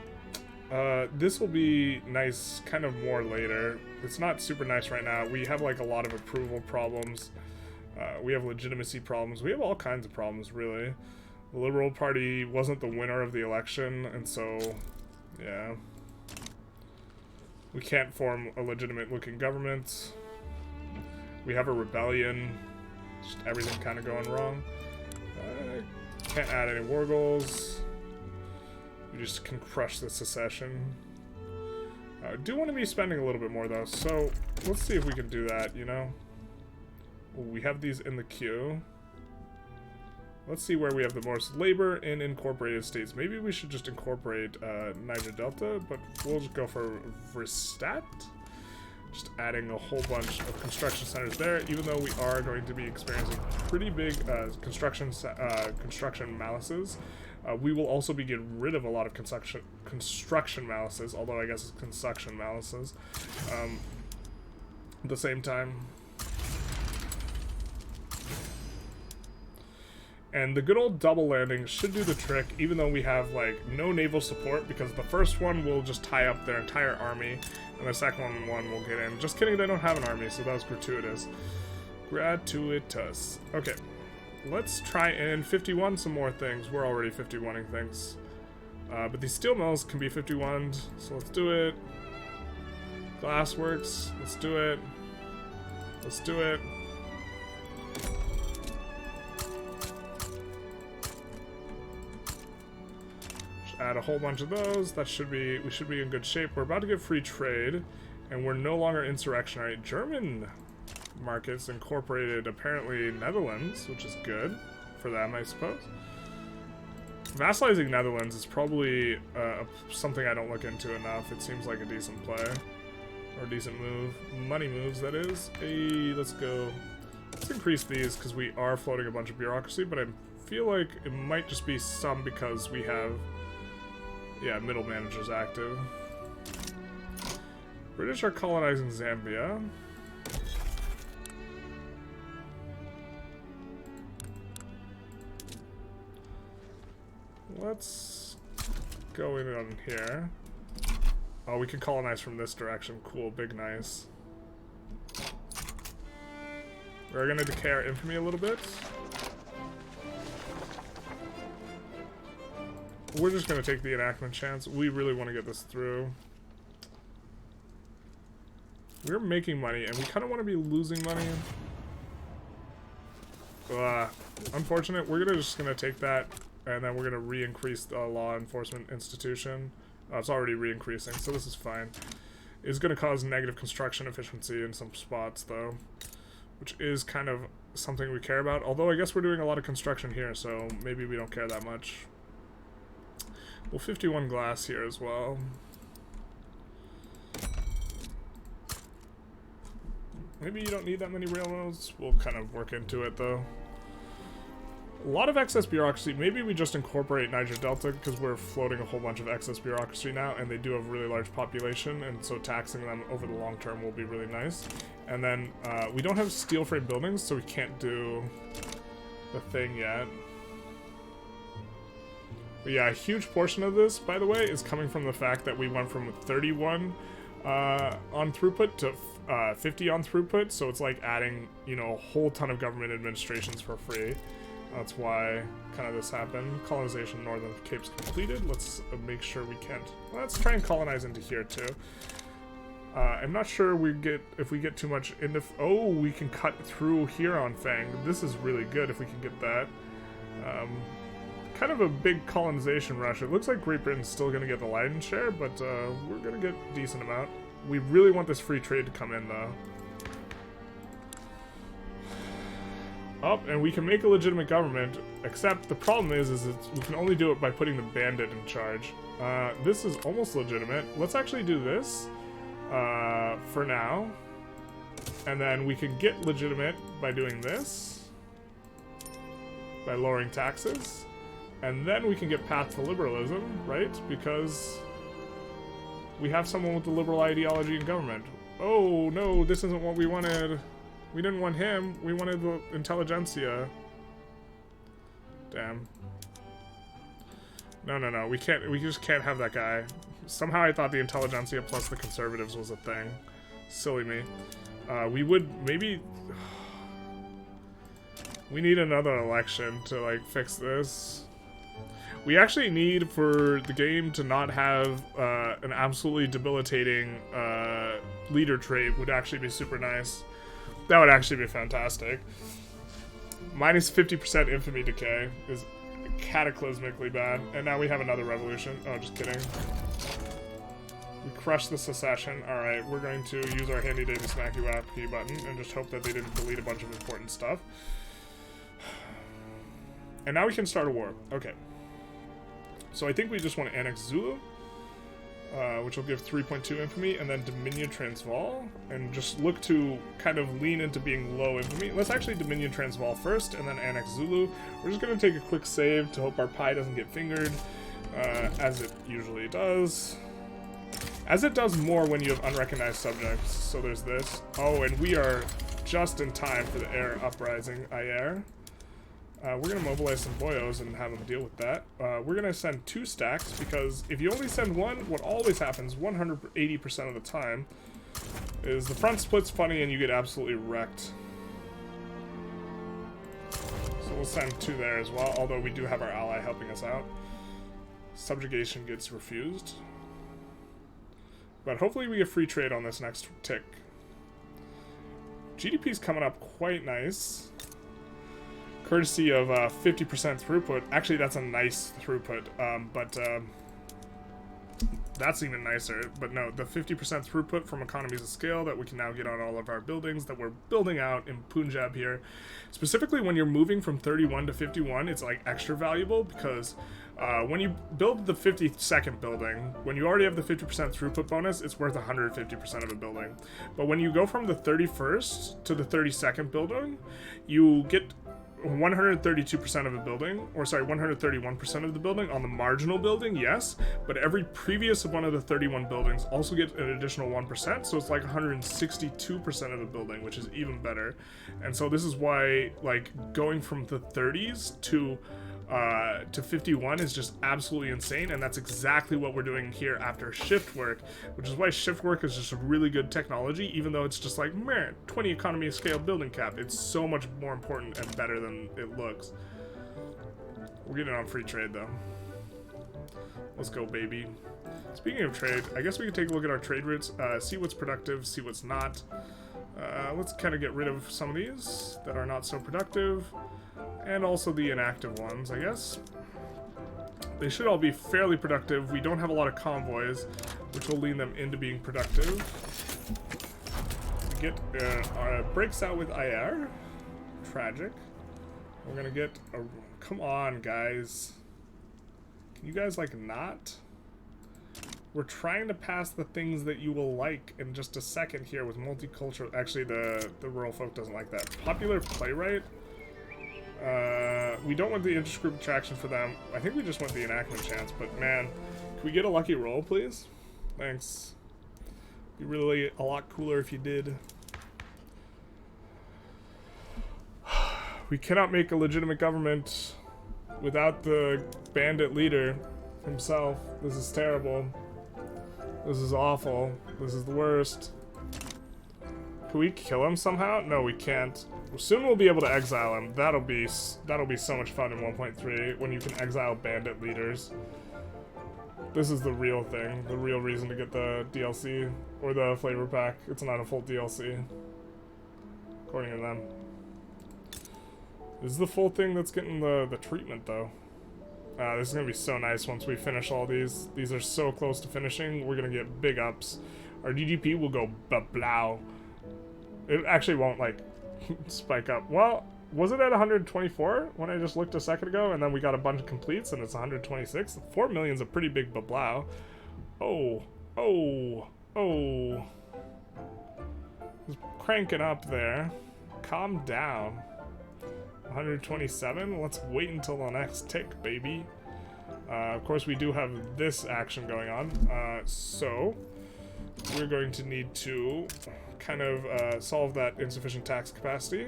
this will be nice kind of more later. It's not super nice right now. We have like a lot of approval problems. We have legitimacy problems. We have all kinds of problems, really. The Liberal Party wasn't the winner of the election, and so, yeah. We can't form a legitimate looking government. We have a rebellion. Just everything kind of going wrong. Can't add any war goals. We just can crush the secession. I do want to be spending a little bit more though, so let's see if we can do that, you know? We have these in the queue. Let's see where we have the most labor in incorporated states. Maybe we should just incorporate Niger Delta, but we'll just go for Vristat. Just adding a whole bunch of construction centers there, even though we are going to be experiencing pretty big construction malices. We will also be getting rid of a lot of construction malices, although I guess it's construction malices. At the same time. And the good old double landing should do the trick, even though we have, like, no naval support, because the first one will just tie up their entire army, and the second one will get in. Just kidding, they don't have an army, so that was gratuitous. Gratuitous. Okay, let's try and 51 some more things. We're already 51ing things. But these steel mills can be 51'd, so let's do it. Glassworks, let's do it. Let's do it. Add a whole bunch of those. That should be, we should be in good shape. We're about to get free trade, and we're no longer insurrectionary. German markets incorporated apparently Netherlands, which is good for them, I suppose. Vassalizing Netherlands is probably something I don't look into enough. It seems like a decent play, or a decent move. Money moves, that is. Hey, let's go. Let's increase these because we are floating a bunch of bureaucracy, but I feel like it might just be some because we have, yeah, middle managers active. British are colonizing Zambia. Let's go in on here. Oh, we can colonize from this direction. Cool, big nice. We're gonna decay our infamy a little bit. We're just gonna take the enactment chance. We really want to get this through. We're making money, and we kind of want to be losing money. Unfortunate. We're just gonna take that, and then we're gonna re-increase the law enforcement institution. It's already re-increasing, so this is fine. It's gonna cause negative construction efficiency in some spots, though, which is kind of something we care about. Although I guess we're doing a lot of construction here, so maybe we don't care that much. We'll 51 glass here as well. Maybe you don't need that many railroads. We'll kind of work into it, though. A lot of excess bureaucracy. Maybe we just incorporate Niger Delta because we're floating a whole bunch of excess bureaucracy now, and they do have a really large population, and so taxing them over the long term will be really nice. And then we don't have steel frame buildings, so we can't do the thing yet. But yeah, a huge portion of this, by the way, is coming from the fact that we went from 31 on throughput to 50 on throughput, so it's like adding, you know, a whole ton of government administrations for free. That's why kind of this happened. Colonization Northern Cape's completed. Let's make sure we can't. Let's try and colonize into here too. I'm not sure if we get too much into. Oh, we can cut through here on Fang. This is really good if we can get that. Kind of a big colonization rush. It looks like Great Britain's still going to get the lion's share, but we're going to get a decent amount. We really want this free trade to come in though. Oh, and we can make a legitimate government, except the problem is we can only do it by putting the bandit in charge. This is almost legitimate. Let's actually do this for now. And then we can get legitimate by doing this. By lowering taxes. And then we can get path to liberalism, right? Because we have someone with the liberal ideology in government. Oh, no, this isn't what we wanted. We didn't want him. We wanted the Intelligentsia. Damn. No. We can't. We just can't have that guy. Somehow I thought the Intelligentsia plus the conservatives was a thing. Silly me. We would maybe. We need another election to like fix this. We actually need for the game to not have an absolutely debilitating leader trait. Would actually be super nice. That would actually be fantastic. Minus 50% infamy decay is cataclysmically bad. And now we have another revolution. Oh, just kidding. We crushed the secession. Alright, we're going to use our handy dandy smacky wacky button and just hope that they didn't delete a bunch of important stuff. And now we can start a war. Okay. So I think we just want to annex Zulu. Which will give 3.2 infamy, and then Dominion Transvaal, and just look to kind of lean into being low infamy. Let's actually Dominion Transvaal first, and then annex Zulu. We're just going to take a quick save to hope our pie doesn't get fingered, as it usually does. As it does more when you have unrecognized subjects. So there's this. Oh, and we are just in time for the air uprising, Ayer. We're going to mobilize some boyos and have them deal with that. We're going to send 2 stacks, because if you only send 1, what always happens 180% of the time is the front split's funny and you get absolutely wrecked. So we'll send 2 there as well, although we do have our ally helping us out. Subjugation gets refused. But hopefully we get free trade on this next tick. GDP's coming up quite nice. Courtesy of 50% throughput. Actually, that's a nice throughput, but that's even nicer. But no, the 50% throughput from economies of scale that we can now get on all of our buildings that we're building out in Punjab here. Specifically, when you're moving from 31 to 51, it's like extra valuable because when you build the 52nd building, when you already have the 50% throughput bonus, it's worth 150% of a building. But when you go from the 31st to the 32nd building, you get 132% of a building, or sorry, 131% of the building on the marginal building, yes, but every previous one of the 31 buildings also get an additional 1%, so it's like 162% of a building, which is even better. And so this is why, like, going from the 30s to 51 is just absolutely insane, and that's exactly what we're doing here after shift work, which is why shift work is just a really good technology, even though it's just like, man, 20 economy of scale building cap. It's so much more important and better than it looks. We're getting on free trade though. Let's go, baby. Speaking of trade, I guess we can take a look at our trade routes, see what's productive, see what's not. Let's kind of get rid of some of these that are not so productive. And also the inactive ones, I guess. They should all be fairly productive. We don't have a lot of convoys, which will lean them into being productive. We get breaks out with IR. Tragic. We're gonna get a... Come on, guys. Can you guys, like, not? We're trying to pass the things that you will like in just a second here with multicultural... Actually, the rural folk doesn't like that. Popular playwright? We don't want the interest group attraction for them. I think we just want the enactment chance, but man, can we get a lucky roll, please? Thanks. Be really a lot cooler if you did. We cannot make a legitimate government without the bandit leader himself. This is terrible. This is awful. This is the worst. Can we kill him somehow? No, we can't. Soon we'll be able to exile him. That'll be so much fun in 1.3 when you can exile bandit leaders. This is the real thing, the real reason to get the DLC or the flavor pack. It's not a full DLC, according to them. This is the full thing that's getting the treatment though. This is gonna be so nice once we finish all these. These are so close to finishing. We're gonna get big ups. Our GDP will go ba-blow. It actually won't like spike up. Well, was it at 124 when I just looked a second ago, and then we got a bunch of completes and it's 126? 4 million's a pretty big bablow. Oh. It's cranking up there. Calm down. 127? Let's wait until the next tick, baby. Of course, we do have this action going on. So, we're going to need to kind of solve that insufficient tax capacity.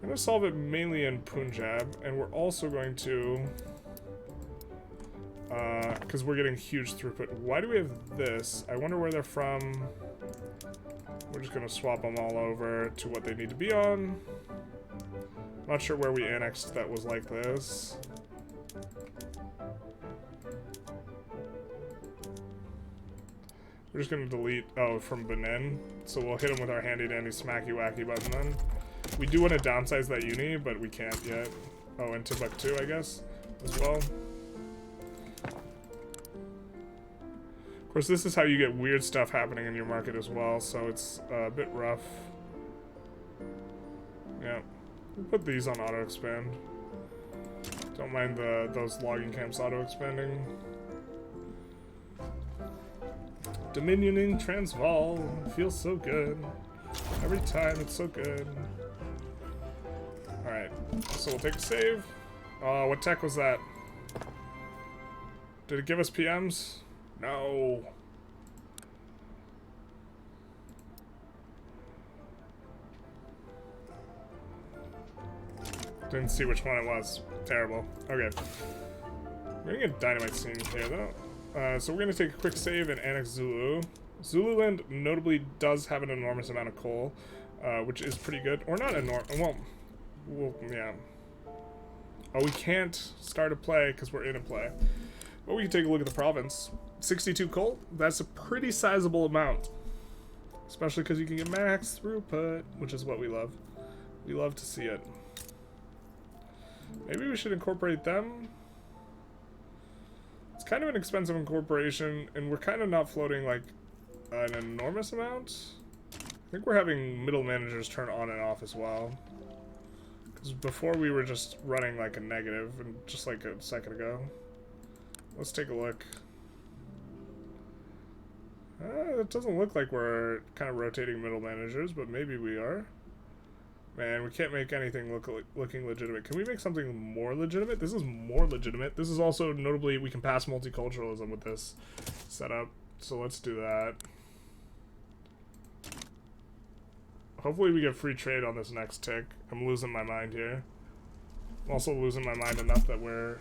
We're going to solve it mainly in Punjab, and we're also going to, because we're getting huge throughput. Why do we have this? I wonder where they're from. We're just going to swap them all over to what they need to be on. Not sure where we annexed that was like this. We're just going to delete, from Benin. So we'll hit him with our handy-dandy smacky-wacky button then. We do want to downsize that uni, but we can't yet. Oh, and Timbuktu, I guess, as well. Of course, this is how you get weird stuff happening in your market as well, so it's a bit rough. Yeah. We'll put these on auto-expand. Don't mind those logging camps auto-expanding. Dominioning Transvaal. Feels so good. Every time, it's so good. Alright, so we'll take a save. Oh, what tech was that? Did it give us PMs? No. Didn't see which one it was. Terrible. Okay. We're gonna get dynamite scene here, though. So we're gonna take a quick save and annex Zulu. Zululand notably does have an enormous amount of coal, which is pretty good. Or not enormous. Well, yeah. Oh, we can't start a play because we're in a play. But we can take a look at the province. 62 coal. That's a pretty sizable amount. Especially because you can get max throughput, which is what we love. We love to see it. Maybe we should incorporate them. It's kind of an expensive incorporation, and we're kind of not floating like an enormous amount. I think we're having middle managers turn on and off as well. Because before we were just running like a negative, and just like a second ago. Let's take a look. It doesn't look like we're kind of rotating middle managers, but maybe we are. Man, we can't make anything looking legitimate. Can we make something more legitimate? This is more legitimate. This is also notably, we can pass multiculturalism with this setup. So let's do that. Hopefully we get free trade on this next tick. I'm losing my mind here. I'm also losing my mind enough that we're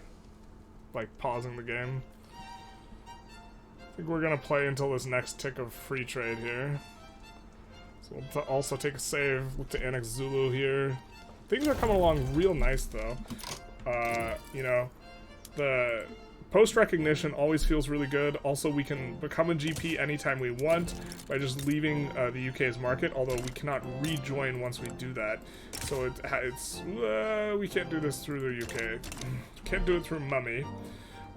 like pausing the game. I think we're gonna play until this next tick of free trade here. So we'll also take a save, look to annex Zulu here. Things are coming along real nice though. You know, the post recognition always feels really good. Also, we can become a GP anytime we want by just leaving the UK's market, although we cannot rejoin once we do that. So we can't do this through the UK. Can't do it through Mummy.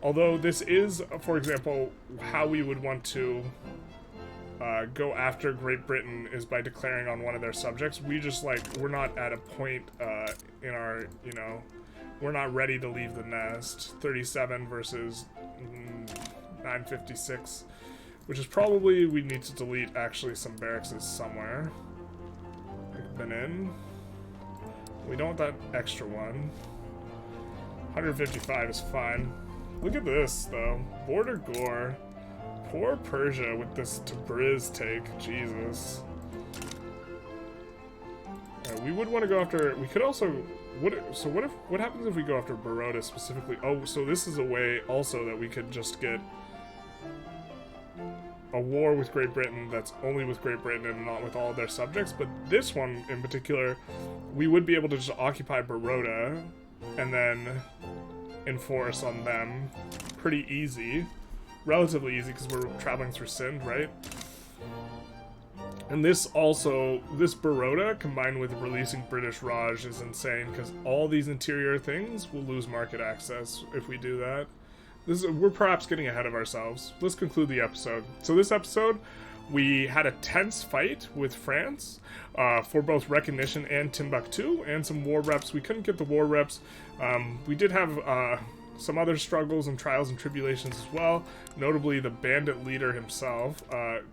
Although this is, for example, how we would want to go after Great Britain is by declaring on one of their subjects. We just we're not at a point in our, you know, we're not ready to leave the nest. 37 versus 956, which is probably, we need to delete actually some barracks somewhere. Like Benin. We don't want that extra one. 155 is fine. Look at this, though. Border Gore. Poor Persia with this Tabriz take. Jesus. We would want to go after... We could also... What happens if we go after Baroda specifically? Oh, so this is a way also that we could just get a war with Great Britain that's only with Great Britain and not with all of their subjects. But this one in particular, we would be able to just occupy Baroda and then enforce on them. Pretty easy. Relatively easy because we're traveling through Sindh, right? And this Baroda combined with releasing British Raj is insane because all these interior things will lose market access if we do that. We're perhaps getting ahead of ourselves. Let's conclude the episode. So this episode, we had a tense fight with France for both recognition and Timbuktu and some war reps. We couldn't get the war reps. We did have some other struggles and trials and tribulations as well, notably the bandit leader himself,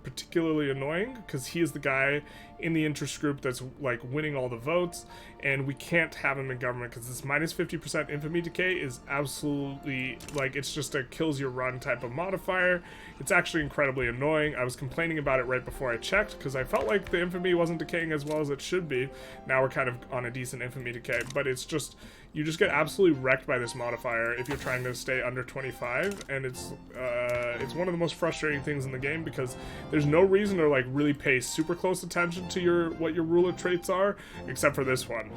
particularly annoying because he is the guy in the interest group that's like winning all the votes, and we can't have him in government because this minus 50% infamy decay is absolutely like, it's just a kills your run type of modifier. It's actually incredibly annoying. I was complaining about it right before I checked because I felt like the infamy wasn't decaying as well as it should be. Now we're kind of on a decent infamy decay, but it's just, you just get absolutely wrecked by this modifier if you're trying to stay under 25, and it's one of the most frustrating things in the game because there's no reason to like really pay super close attention to what your ruler traits are, except for this one.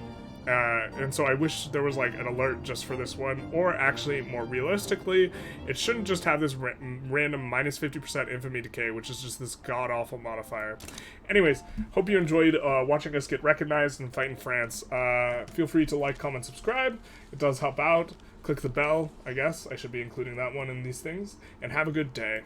And so I wish there was like an alert just for this one, or actually more realistically, it shouldn't just have this random minus 50% infamy decay, which is just this god-awful modifier. Anyways, hope you enjoyed watching us get recognized and fight in France. Feel free to like, comment, subscribe. It does help out. Click the bell, I guess. I should be including that one in these things. And have a good day.